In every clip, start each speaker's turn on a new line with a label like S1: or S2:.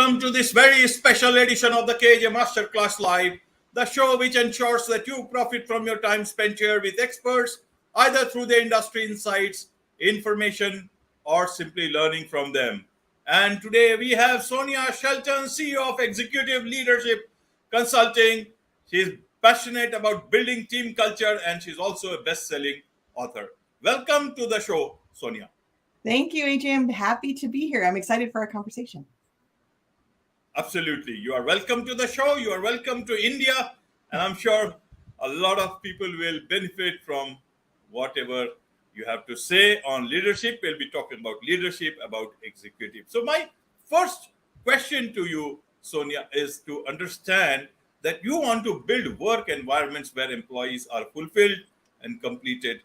S1: welcome to this very special edition of the KAJ Masterclass Live, the show which ensures that you profit from your time spent here with experts, either through the industry insights, information, or simply learning from them. And today we have Sonya Shelton, CEO of Executive Leadership Consulting. She's passionate about building team culture and she's also a best-selling author. Welcome to the show, Sonya.
S2: Thank you, AJ. I'm happy to be here. I'm excited for our conversation.
S1: Absolutely. You are welcome to the show. You are welcome to India. And I'm sure a lot of people will benefit from whatever you have to say on leadership. We'll be talking about leadership, about executive. So my first question to you, Sonya, is to understand that you want to build work environments where employees are fulfilled and completely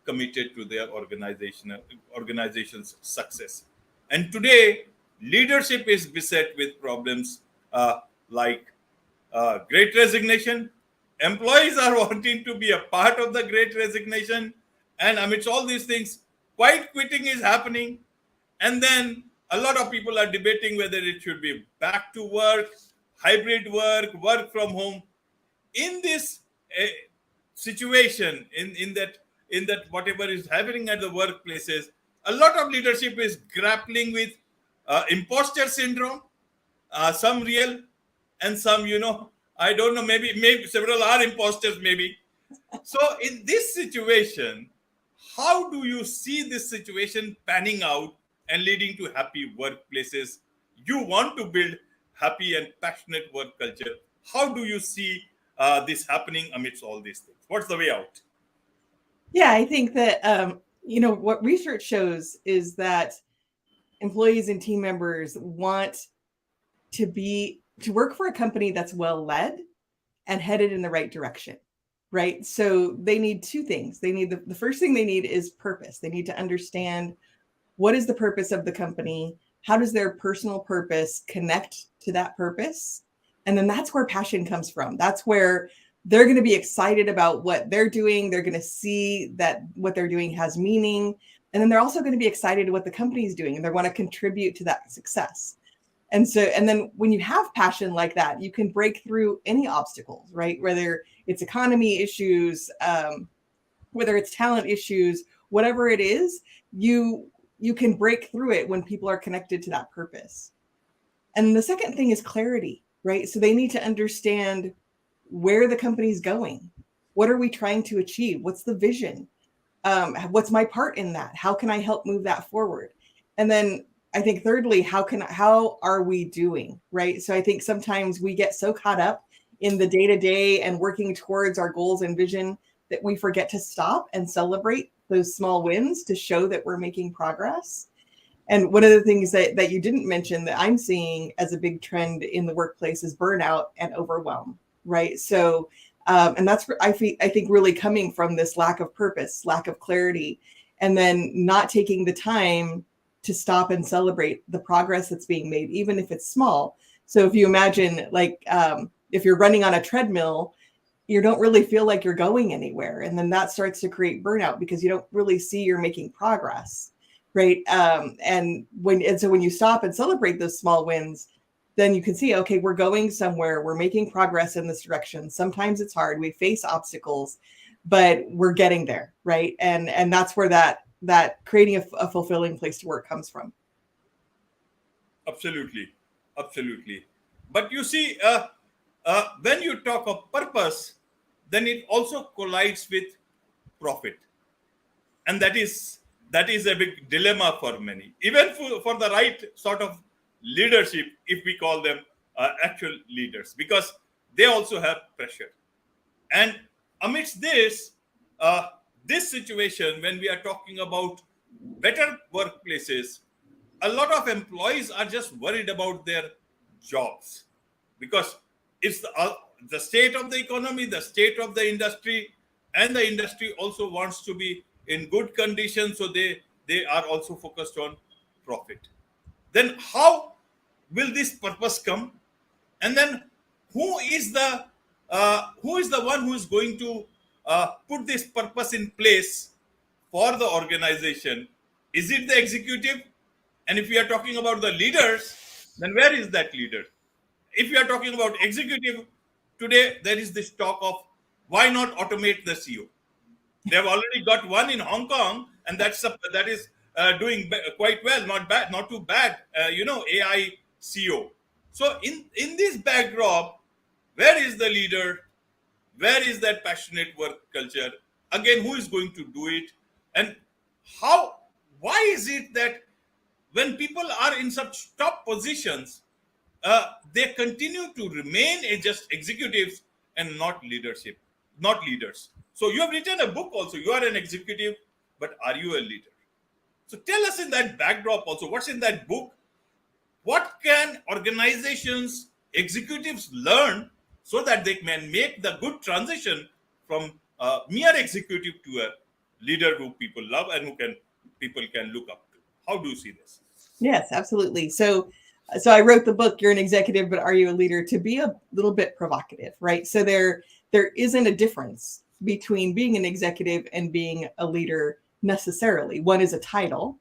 S1: committed to their organization's success. And today, leadership is beset with problems like great resignation. Employees are wanting to be a part of the great resignation. And amidst all these things, quiet quitting is happening. And then a lot of people are debating whether it should be back to work, hybrid work, work from home. In this situation, in that whatever is happening at the workplaces, a lot of leadership is grappling with imposter syndrome, some real and some, I don't know, maybe several are imposters, maybe. So in this situation, how do you see this situation panning out and leading to happy workplaces? You want to build happy and passionate work culture. How do you see this happening amidst all these things? What's the way out?
S2: Yeah, I think that, what research shows is that employees and team members want to work for a company that's well led and headed in the right direction, right? So they need two things. They need the first thing they need is purpose. They need to understand what is the purpose of the company, how does their personal purpose connect to that purpose, and then that's where passion comes from. That's where they're going to be excited about what they're doing. They're going to see that what they're doing has meaning. And then they're also going to be excited what the company is doing and they want to contribute to that success. And then when you have passion like that, you can break through any obstacles, right? Whether it's economy issues, whether it's talent issues, whatever it is, you can break through it when people are connected to that purpose. And the second thing is clarity, right? So they need to understand where the company's going. What are we trying to achieve? What's the vision? What's my part in that? How can I help move that forward? And then I think thirdly, how are we doing, right? So I think sometimes we get so caught up in the day-to-day and working towards our goals and vision that we forget to stop and celebrate those small wins to show that we're making progress. And one of the things that you didn't mention that I'm seeing as a big trend in the workplace is burnout and overwhelm, right? So, and that's, I think really coming from this lack of purpose, lack of clarity, and then not taking the time to stop and celebrate the progress that's being made, even if it's small. So if you imagine if you're running on a treadmill, you don't really feel like you're going anywhere. And then that starts to create burnout because you don't really see you're making progress, right? So when you stop and celebrate those small wins, then you can see, okay, we're going somewhere. We're making progress in this direction. Sometimes it's hard. We face obstacles, but we're getting there, right? And that's where that creating a fulfilling place to work comes from.
S1: Absolutely. But you see, when you talk of purpose, then it also collides with profit. And that is a big dilemma for many, even for the right sort of leadership, if we call them actual leaders, because they also have pressure. And amidst this situation, when we are talking about better workplaces, a lot of employees are just worried about their jobs because it's the state of the economy, the state of the industry, and the industry also wants to be in good condition. So they are also focused on profit. Then how will this purpose come? And then who is the one who is going to put this purpose in place for the organization? Is it the executive? And if we are talking about the leaders, then where is that leader? If you are talking about executive, today there is this talk of why not automate the CEO. They have already got one in Hong Kong, and that is doing quite well, not bad, not too bad. AI CEO. So in this backdrop, where is the leader? Where is that passionate work culture? Again, who is going to do it? And how? Why is it that when people are in such top positions, they continue to remain just executives and not leadership, not leaders? So you have written a book also. You are an executive, but are you a leader? So tell us in that backdrop also, what's in that book? What can organizations, executives learn so that they can make the good transition from a mere executive to a leader who people love and who people can look up to? How do you see this?
S2: Yes, absolutely. So I wrote the book, You're an Executive, but Are You a Leader? To be a little bit provocative, right? So there isn't a difference between being an executive and being a leader necessarily. One is a title,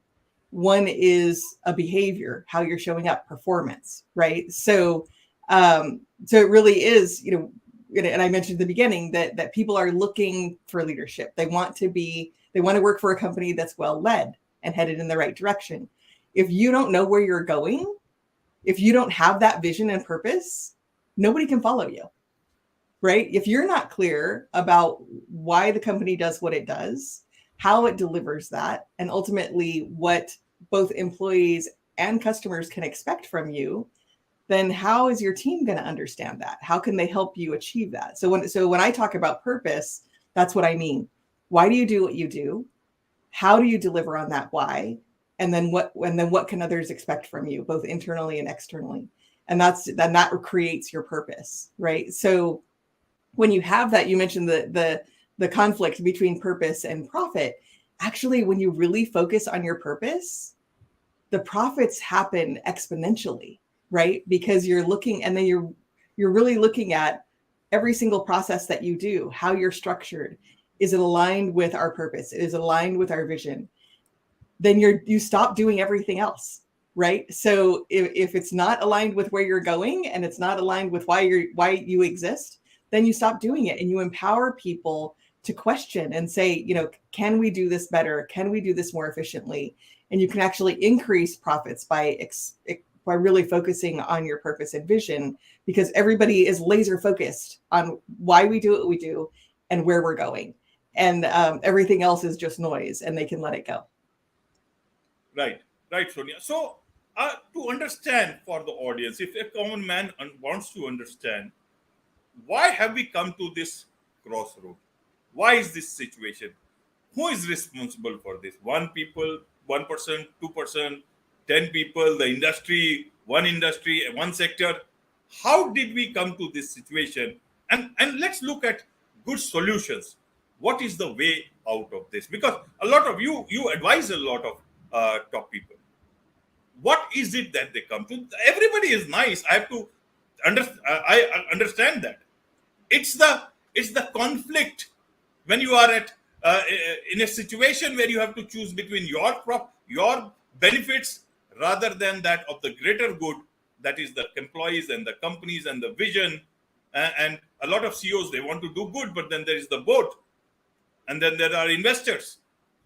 S2: one is a behavior, how you're showing up, performance, right? So it really is, and I mentioned at the beginning that people are looking for leadership. They want to work for a company that's well led and headed in the right direction. If you don't know where you're going, if you don't have that vision and purpose, nobody can follow you, right? If you're not clear about why the company does what it does, how it delivers that, and ultimately what both employees and customers can expect from you, then how is your team going to understand that? How can they help you achieve that? So when I talk about purpose, that's what I mean. Why do you do what you do? How do you deliver on that why? And then what can others expect from you, both internally and externally? And that creates your purpose, right? So when you have that, you mentioned the conflict between purpose and profit. Actually, when you really focus on your purpose, the profits happen exponentially, right? Because you're looking, and then you're really looking at every single process that you do, how you're structured. Is it aligned with our purpose? Is it aligned with our vision? Then you stop doing everything else, right? So if it's not aligned with where you're going and it's not aligned with why you exist, then you stop doing it, and you empower people to question and say, can we do this better? Can we do this more efficiently? And you can actually increase profits by really focusing on your purpose and vision, because everybody is laser focused on why we do what we do and where we're going. And everything else is just noise, and they can let it go.
S1: Right, Sonia. So to understand for the audience, if a common man wants to understand, why have we come to this crossroad? Why is this situation? Who is responsible for this? 1%, 2%, 10 people, the industry, one sector. How did we come to this situation? And let's look at good solutions. What is the way out of this? Because a lot of you advise a lot of top people. What is it that they come to? Everybody is nice. I have to I understand that. It's the conflict when you are in a situation where you have to choose between your benefits rather than that of the greater good, that is the employees and the companies and the vision. And a lot of CEOs, they want to do good, but then there is the board, and then there are investors.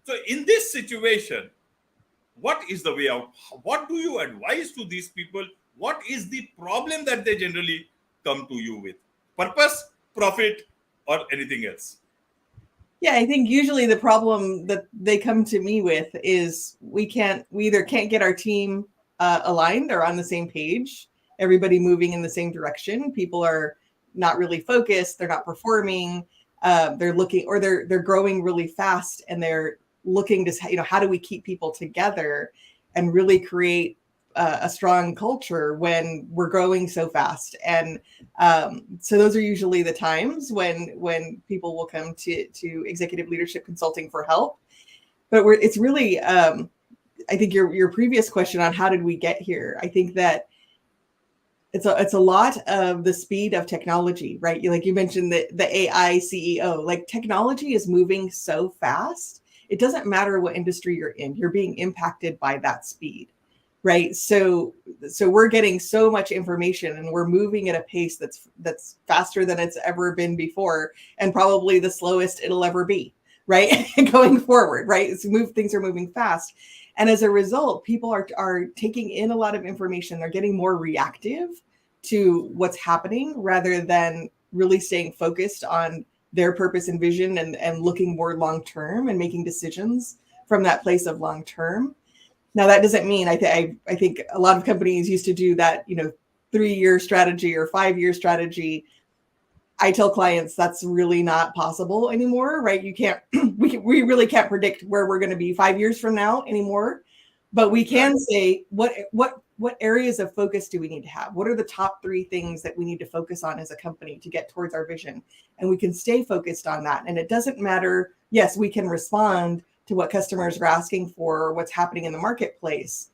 S1: So in this situation, what is the way out? What do you advise to these people? What is the problem that they generally come to you with? Purpose, profit, or anything else?
S2: Yeah, I think usually the problem that they come to me with is we either can't get our team aligned or on the same page, everybody moving in the same direction. People are not really focused, they're not performing, they're looking, or they're growing really fast, and they're looking to, how do we keep people together and really create a strong culture when we're growing so fast. And so those are usually the times when people will come to executive leadership consulting for help. But it's really, I think your previous question on how did we get here, I think that it's a lot of the speed of technology, right? Like you mentioned the AI CEO, like technology is moving so fast. It doesn't matter what industry you're in, you're being impacted by that speed. right? So we're getting so much information and we're moving at a pace that's faster than it's ever been before, and probably the slowest it'll ever be, right? Going forward, right? Things are moving fast. And as a result, people are taking in a lot of information. They're getting more reactive to what's happening rather than really staying focused on their purpose and vision and looking more long term and making decisions from that place of long term. Now, that doesn't mean I think a lot of companies used to do that, 3-year strategy or 5-year strategy. I tell clients that's really not possible anymore, right? You can't, we really can't predict where we're going to be 5 years from now anymore, but we can say what areas of focus do we need to have? What are the top 3 things that we need to focus on as a company to get towards our vision? And we can stay focused on that. And it doesn't matter. Yes, we can respond to what customers are asking for, or what's happening in the marketplace,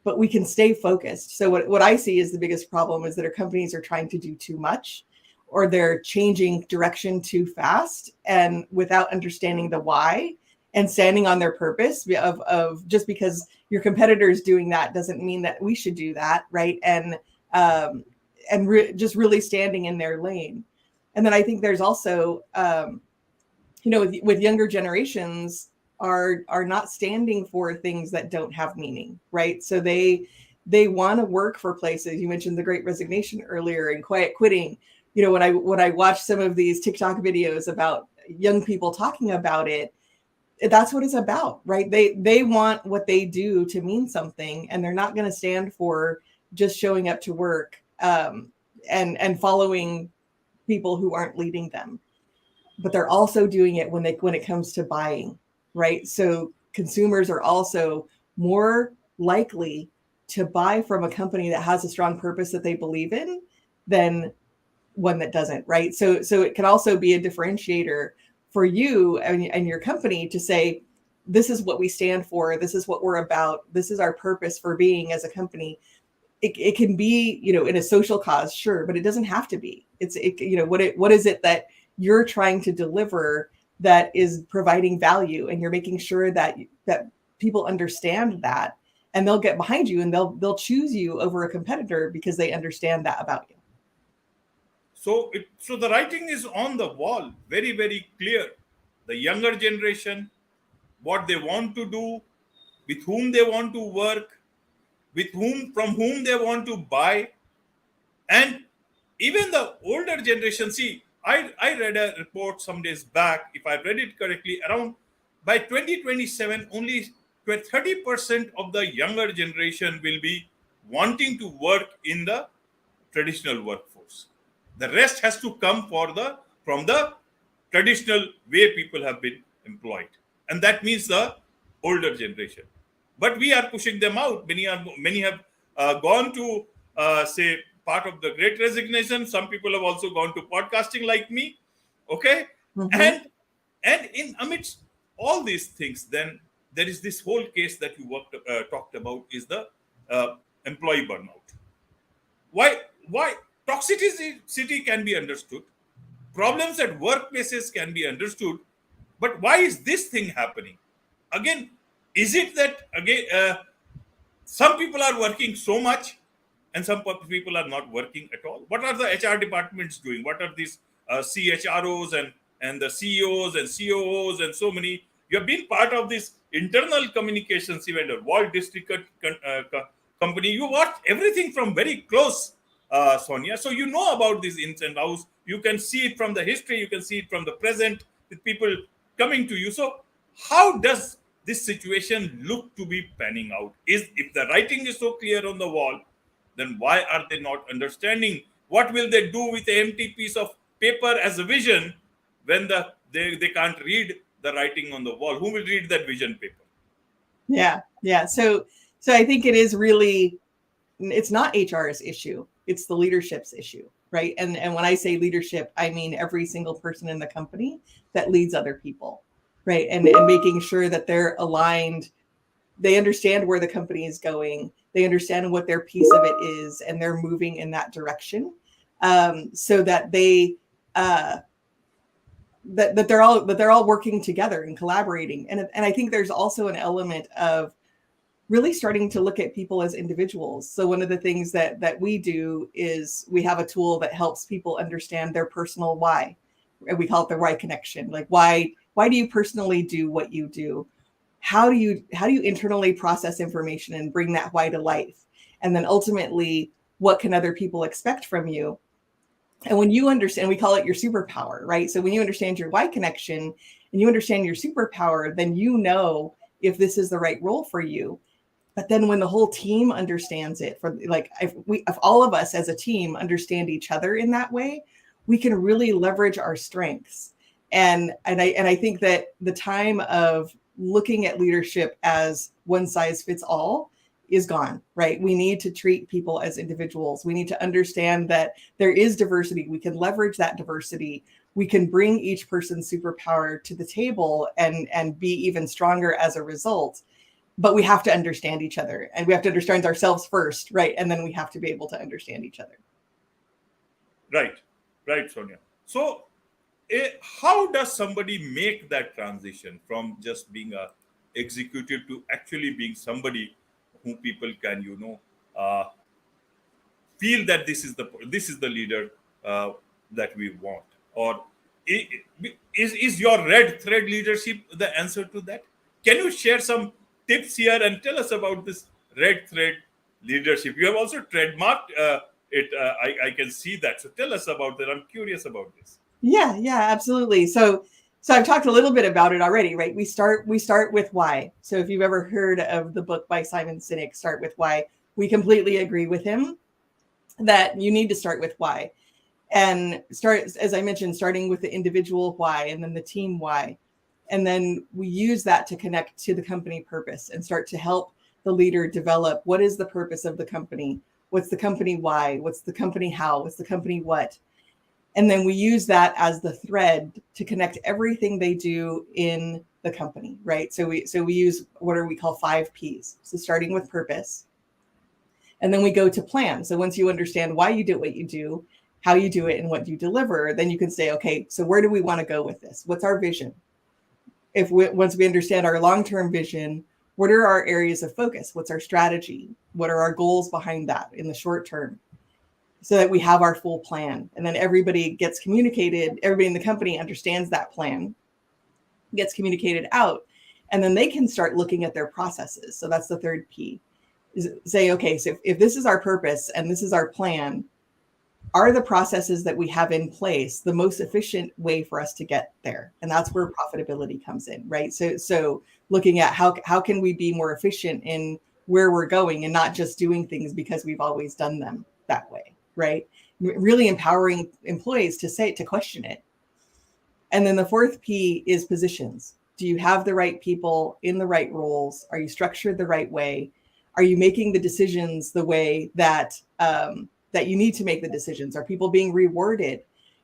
S2: but we can stay focused. So what I see is the biggest problem is that our companies are trying to do too much, or they're changing direction too fast and without understanding the why and standing on their purpose of just because your competitor is doing that doesn't mean that we should do that, right? And just really standing in their lane. And then I think there's also, with younger generations are not standing for things that don't have meaning, right? So they want to work for places. You mentioned the Great Resignation earlier and quiet quitting. When I watch some of these TikTok videos about young people talking about it, that's what it's about, right? They want what they do to mean something, and they're not going to stand for just showing up to work and following people who aren't leading them. But they're also doing it when it comes to buying, right? So consumers are also more likely to buy from a company that has a strong purpose that they believe in than one that doesn't, right? So it can also be a differentiator for you and your company to say, this is what we stand for. This is what we're about. This is our purpose for being as a company. It can be, in a social cause, sure, but it doesn't have to be. What is it that you're trying to deliver that is providing value, and you're making sure that people understand that, and they'll get behind you and they'll choose you over a competitor because they understand that about you.
S1: So the writing is on the wall, very, very clear. The younger generation, what they want to do, with whom they want to work, from whom they want to buy, and even the older generation. See, I read a report some days back, if I read it correctly, around by 2027, only 30% of the younger generation will be wanting to work in the traditional workforce. The rest has to come from the traditional way people have been employed, and that means the older generation. But we are pushing them out. Many have gone to say part of the Great Resignation. Some people have also gone to podcasting like me. Okay,
S2: Mm-hmm.
S1: and in amidst all these things, then there is this whole case that you talked about is the employee burnout. Why toxicity can be understood, problems at workplaces can be understood, but why is this thing happening again? Is it that again some people are working so much and some people are not working at all? What are the HR departments doing? What are these CHROs and the CEOs and COOs and so many? You have been part of this internal communications event or Wall District company. You watch everything from very close, Sonia. So you know about these ins and outs. You can see it from the history. You can see it from the present with people coming to you. So how does this situation look to be panning out? If the writing is so clear on the wall, then why are they not understanding? What will they do with an empty piece of paper as a vision when they can't read the writing on the wall? Who will read that vision paper?
S2: Yeah. So I think it is really, it's not HR's issue. It's the leadership's issue, right? And when I say leadership, I mean every single person in the company that leads other people, right? And making sure that they're aligned. They understand where the company is going. They understand what their piece of it is, and they're moving in that direction, so that they that they're all working together and collaborating. And I think there's also an element of really starting to look at people as individuals. So one of the things that we do is we have a tool that helps people understand their personal why. And we call it the why connection. Like why do you personally do what you do? How do you internally process information and bring that why to life? And then ultimately, what can other people expect from you? And when you understand, we call it your superpower, right? So when you understand your why connection and you understand your superpower, then you know if this is the right role for you. But then when the whole team understands it, for like if all of us as a team understand each other in that way, we can really leverage our strengths. And I think that the time of looking at leadership as one size fits all is gone, right? We need to treat people as individuals. We need to understand that there is diversity. We can leverage that diversity. We can bring each person's superpower to the table and be even stronger as a result. But we have to understand each other, and we have to understand ourselves first, right? And then we have to be able to understand each other.
S1: Right, right, Sonia. So, how does somebody make that transition from just being a executive to actually being somebody who people can, feel that this is the leader that we want? Or is your red thread leadership the answer to that? Can you share some tips here and tell us about this red thread leadership? You have also trademarked it. I can see that. So tell us about that. I'm curious about this.
S2: Yeah, absolutely. So I've talked a little bit about it already, right? We start with why. So if you've ever heard of the book by Simon Sinek, Start with Why, we completely agree with him that you need to start with why. And start, as I mentioned, starting with the individual why and then the team why. And then we use that to connect to the company purpose and start to help the leader develop what is the purpose of the company? What's the company why? What's the company how? What's the company what? And then we use that as the thread to connect everything they do in the company, right? So we use what are we call 5 Ps. So starting with purpose. And then we go to plan. So once you understand why you do what you do, how you do it, and what you deliver, then you can say, okay, so where do we want to go with this? What's our vision? Once we understand our long-term vision, what are our areas of focus? What's our strategy? What are our goals behind that in the short term? So that we have our full plan. And then everybody gets communicated, everybody in the company understands that plan, gets communicated out, and then they can start looking at their processes. So that's the 3rd P. Is say, okay, so if this is our purpose and this is our plan, are the processes that we have in place the most efficient way for us to get there? And that's where profitability comes in, right? So looking at how can we be more efficient in where we're going and not just doing things because we've always done them that way, right? Really empowering employees to question it. And then the 4th P is positions. Do you have the right people in the right roles? Are you structured the right way? Are you making the decisions the way that that you need to make the decisions? Are people being rewarded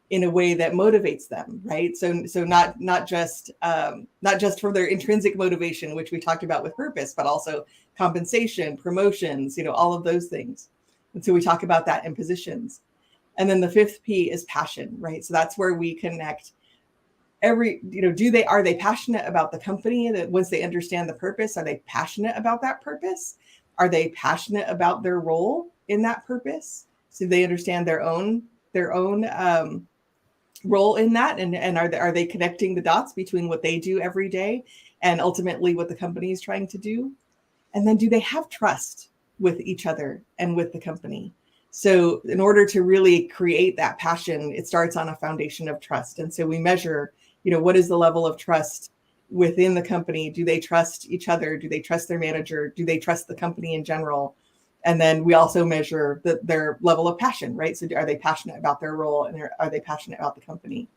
S2: in a way that motivates them, right? So not just for their intrinsic motivation, which we talked about with purpose, but also compensation, promotions, all of those things. And so we talk about that in positions. And then the 5th P is passion, right? So that's where we connect are they passionate about the company? That once they understand the purpose, are they passionate about that purpose? Are they passionate about their role in that purpose? So they understand their own role in that, and are they connecting the dots between what they do every day and ultimately what the company is trying to do? And then do they have trust with each other and with the company? So in order to really create that passion, it starts on a foundation of trust. And so we measure, what is the level of trust within the company? Do they trust each other? Do they trust their manager? Do they trust the company in general? And then we also measure their level of passion, right? So are they passionate about their role, and are they passionate about the company?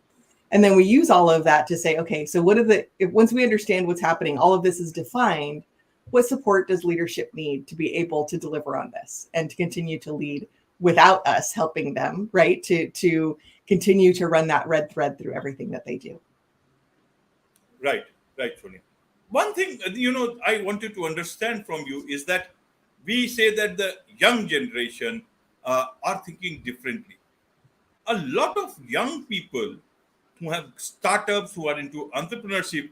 S2: And then we use all of that to say, okay, so once we understand what's happening, all of this is defined, what support does leadership need to be able to deliver on this and to continue to lead without us helping them, right? To continue to run that red thread through everything that they do.
S1: Right, right, Sonia. One thing, I wanted to understand from you is that we say that the young generation are thinking differently. A lot of young people who have startups, who are into entrepreneurship,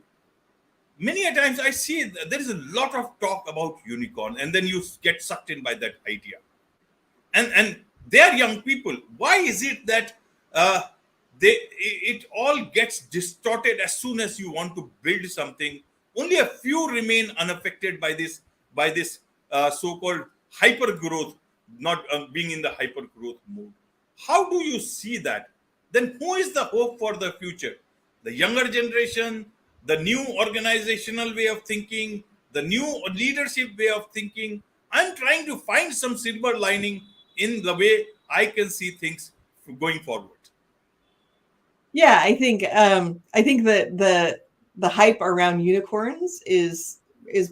S1: many a times I see there is a lot of talk about unicorn, and then you get sucked in by that idea. And they are young people. Why is it that it all gets distorted as soon as you want to build something? Only a few remain unaffected by this so-called hyper growth, not being in the hyper growth mode. How do you see that? Then who is the hope for the future? The younger generation, the new organizational way of thinking, the new leadership way of thinking. I'm trying to find some silver lining in the way I can see things going forward.
S2: Yeah, I think that the hype around unicorns is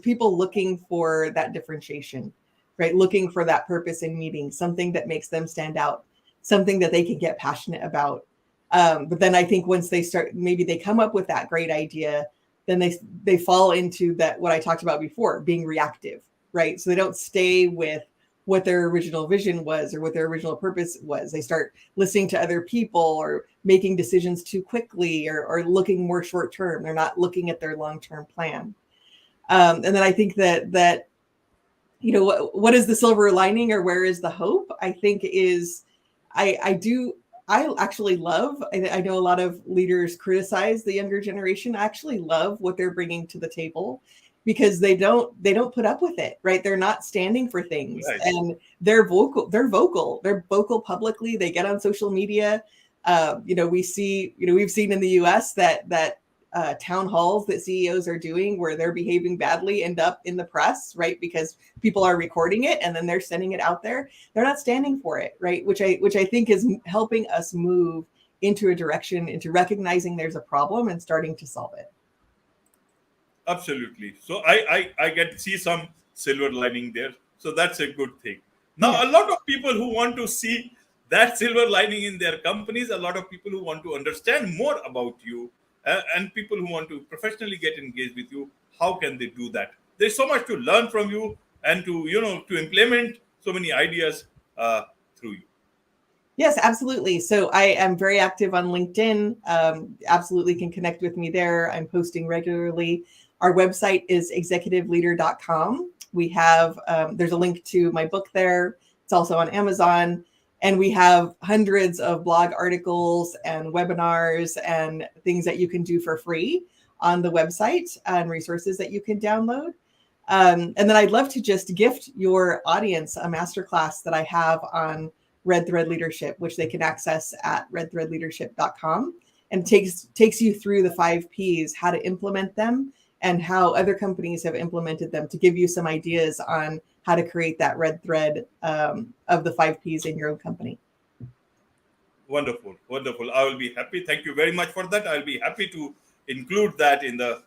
S2: people looking for that differentiation, right? Looking for that purpose in meeting, something that makes them stand out, something that they can get passionate about. But then I think once they start, maybe they come up with that great idea, then they fall into that, what I talked about before, being reactive, right? So they don't stay with what their original vision was or what their original purpose was. They start listening to other people or making decisions too quickly, or looking more short term. They're not looking at their long-term plan. And then I think that you know, what is the silver lining, or where is the hope? I think is I actually love, I know a lot of leaders criticize the younger generation. I actually love what they're bringing to the table, because they don't put up with it, right? They're not standing for things,
S1: Right.
S2: and they're vocal publicly. They get on social media. You know, we've seen in the US that town halls that CEOs are doing where they're behaving badly end up in the press, right? Because people are recording it and then they're sending it out there. They're not standing for it, right? Which I think is helping us move into a direction, into recognizing there's a problem and starting to solve it.
S1: Absolutely. So I get to see some silver lining there. So that's a good thing. Now,
S2: Yeah.
S1: a lot of people who want to see that silver lining in their companies, a lot of people who want to understand more about you, and people who want to professionally get engaged with you, how can they do that? There's so much to learn from you, and to implement so many ideas through you.
S2: Yes, absolutely. So I am very active on LinkedIn. Absolutely can connect with me there. I'm posting regularly. Our website is executiveleader.com. We have, there's a link to my book there. It's also on Amazon. And we have hundreds of blog articles and webinars and things that you can do for free on the website, and resources that you can download. And then I'd love to just gift your audience a masterclass that I have on Red Thread Leadership, which they can access at redthreadleadership.com, and takes you through the 5 Ps, how to implement them, and how other companies have implemented them, to give you some ideas on how to create that red thread of the 5 Ps in your own company.
S1: Wonderful, wonderful. I will be happy. Thank you very much for that. I'll be happy to include that in the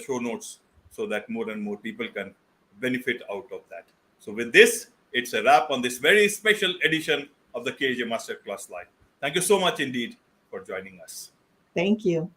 S1: show notes, so that more and more people can benefit out of that. So with this, it's a wrap on this very special edition of the KAJ Masterclass Live. Thank you so much indeed for joining us.
S2: Thank you.